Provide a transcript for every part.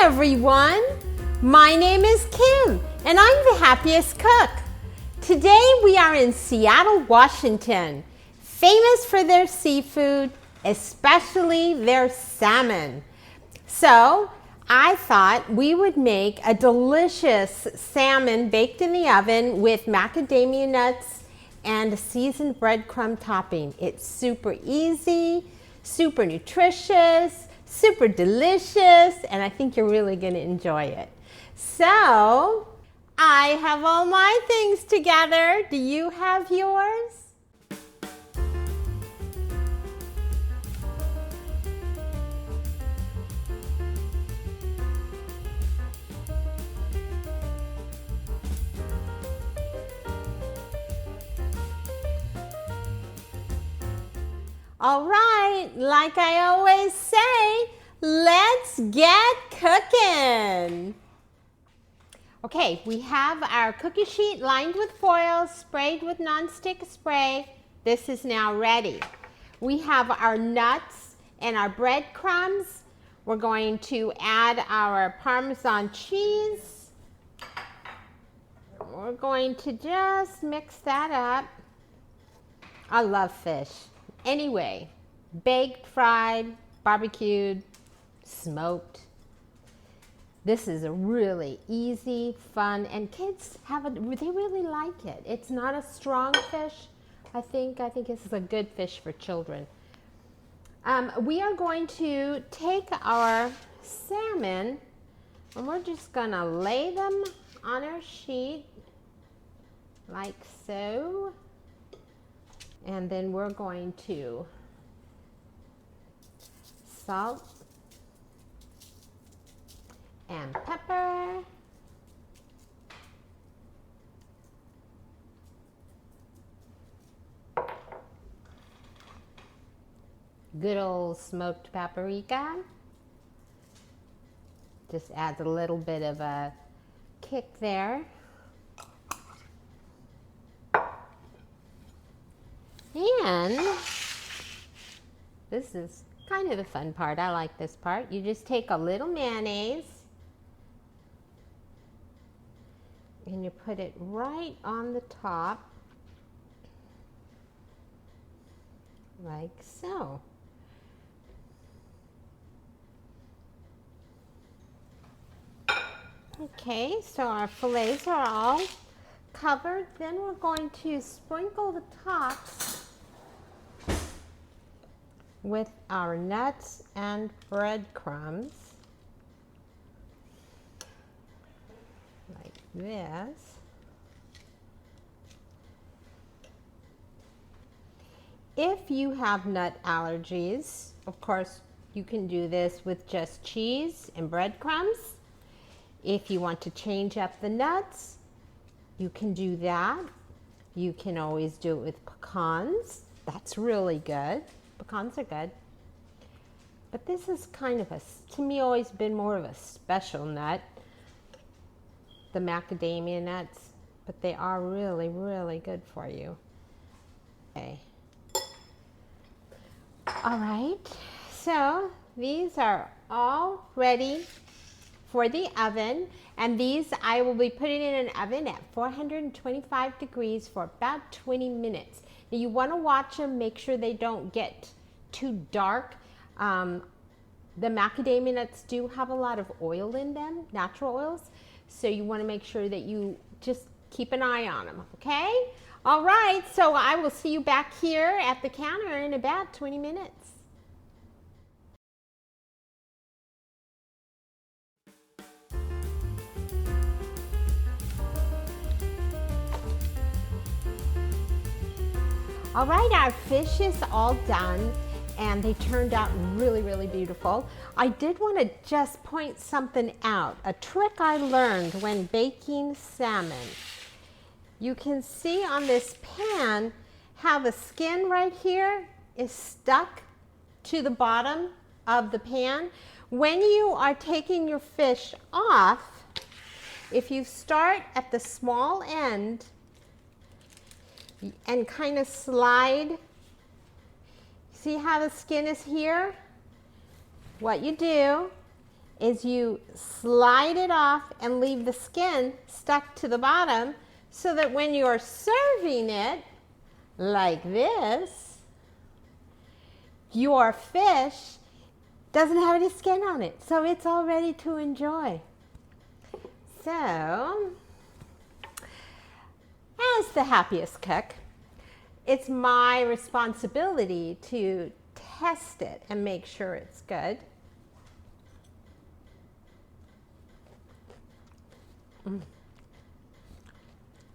everyone, my name is Kim and I'm the Happiest Cook. Today we are in Seattle, Washington, famous for their seafood, especially their salmon. So I thought we would make a delicious salmon baked in the oven with macadamia nuts and a seasoned breadcrumb topping. It's super easy, super nutritious, super delicious, and I think you're really going to enjoy it. So, I have all my things together. Do you have yours? All right, like I always say, let's get cooking. Okay, we have our cookie sheet lined with foil, sprayed with nonstick spray. This is now ready. We have our nuts and our breadcrumbs. We're going to add our Parmesan cheese. We're going to just mix that up. I love fish. Anyway, baked, fried, barbecued, smoked. This is a really easy, fun, and kids they really like it. It's not a strong fish. I think this is a good fish for children. We are going to take our salmon and we're just gonna lay them on our sheet like so. And then we're going to salt and pepper. Good old smoked paprika. Just adds a little bit of a kick there. And this is kind of the fun part. I like this part. You just take a little mayonnaise and you put it right on the top, like so. Okay, so our fillets are all covered. Then we're going to sprinkle the tops with our nuts and breadcrumbs like this. If you have nut allergies, of course, you can do this with just cheese and breadcrumbs. If you want to change up the nuts, you can do that. You can always do it with pecans. That's really good. Pecans are good. But this is kind of to me, always been more of a special nut, the macadamia nuts, but they are really, really good for you. Okay. All right, so these are all ready for the oven, and these I will be putting in an oven at 425 degrees for about 20 minutes. Now you want to watch them, make sure they don't get too dark. The macadamia nuts do have a lot of oil in them, natural oils, so you want to make sure that you just keep an eye on them, okay? All right, so I will see you back here at the counter in about 20 minutes. All right, our fish is all done and they turned out really, really beautiful. I did want to just point something out, a trick I learned when baking salmon. You can see on this pan how the skin right here is stuck to the bottom of the pan. When you are taking your fish off, if you start at the small end and kind of slide, see how the skin is here? What you do is you slide it off and leave the skin stuck to the bottom so that when you're serving it like this, your fish doesn't have any skin on it, so it's all ready to enjoy. So, as the happiest cook, it's my responsibility to test it and make sure it's good.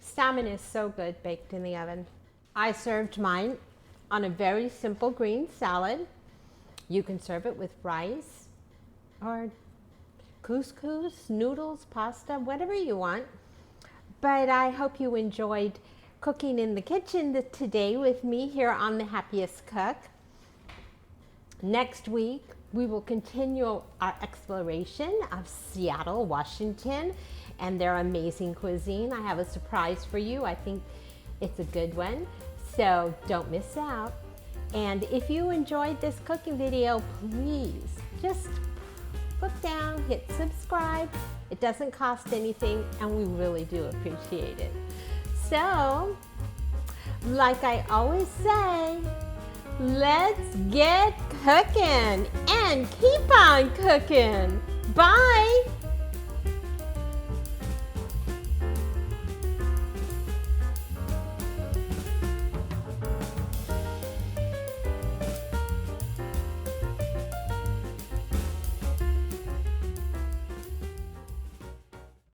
Salmon is so good baked in the oven. I served mine on a very simple green salad. You can serve it with rice or couscous, noodles, pasta, whatever you want. But I hope you enjoyed cooking in the kitchen today with me here on The Happiest Cook. Next week, we will continue our exploration of Seattle, Washington, and their amazing cuisine. I have a surprise for you. I think it's a good one, so don't miss out. And if you enjoyed this cooking video, please just look down, hit subscribe. It doesn't cost anything, and we really do appreciate it. So, like I always say, let's get cooking and keep on cooking. Bye.